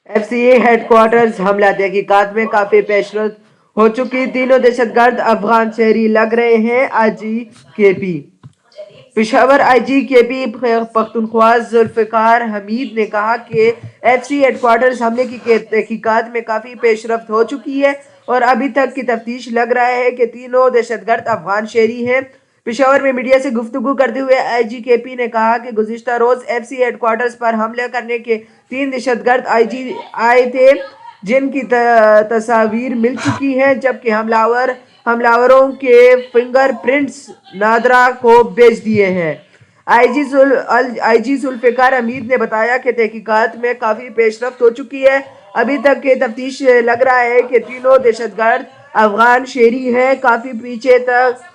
F C اے head quarters حملہ تحقیقات میں کافی پیشرفت ہو چکی، تینوں دہشت گرد افغان شہری لگ رہے ہیں۔ آئی جی کے پی پشاور آئی جی کے پی پختونخوا ذوالفقار حمید نے کہا کہ ایف سی ہیڈ کوارٹرز حملے کی تحقیقات میں کافی پیشرفت ہو چکی ہے اور ابھی تک کی تفتیش لگ رہا ہے کہ تینوں دہشت گرد افغان شہری ہیں۔ پشاور میں میڈیا سے گفتگو کرتے ہوئے آئی جی کے پی نے کہا کہ گزشتہ روز ایف سی ہیڈ کوارٹرز پر حملہ کرنے کے 3 دہشت گرد آئے تھے جن کی تصاویر مل چکی ہیں، جبکہ حملاوروں کے فنگر پرنٹس نادرا کو بھیج دیے ہیں۔ آئی جی ذوالفقار حمید نے بتایا کہ تحقیقات میں کافی پیشرفت ہو چکی ہے، ابھی تک کی تفتیش لگ رہا ہے کہ تینوں دہشت گرد افغان شہری ہیں۔ کافی پیچھے تک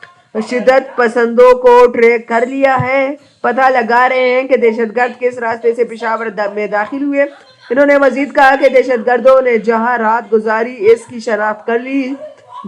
شدت پسندوں کو ٹریک کر لیا ہے، پتہ لگا رہے ہیں کہ دہشت گرد کس راستے سے پشاور میں داخل ہوئے۔ انہوں نے مزید کہا کہ دہشت گردوں نے جہاں رات گزاری اس کی شناخت کر لی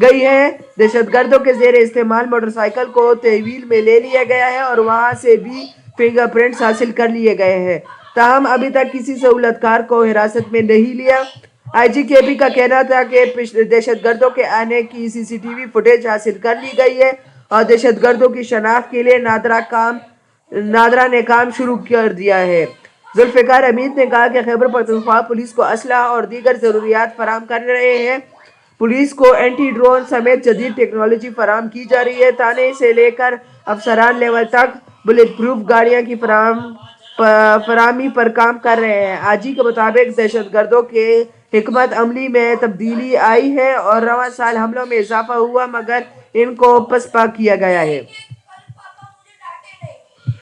گئی ہے۔ دہشت گردوں کے زیر استعمال موٹر سائیکل کو تحویل میں لے لیا گیا ہے اور وہاں سے بھی فنگر پرنٹس حاصل کر لیے گئے ہیں، تاہم ابھی تک کسی سہولت کار کو حراست میں نہیں لیا۔ آئی جی کے پی کا کہنا تھا کہ دہشت گردوں کے آنے کی سی سی ٹی وی فوٹیج حاصل کر لی گئی ہے اور دہشت گردوں کی شناخت کے لیے نادرا نے کام شروع کر دیا ہے۔ ذوالفقار حمید نے کہا کہ خیبر پختونخوا پولیس کو اسلحہ اور دیگر ضروریات فراہم کر رہے ہیں۔ پولیس کو اینٹی ڈرون سمیت جدید ٹیکنالوجی فراہم کی جا رہی ہے۔ تھانے سے لے کر افسران لیول تک بلٹ پروف گاڑیاں کی فراہمی پر کام کر رہے ہیں۔ آئی جی کے مطابق دہشت گردوں کے حکمت عملی میں تبدیلی آئی ہے اور رواں سال حملوں میں اضافہ ہوا، مگر ان کو پسپا کیا گیا ہے۔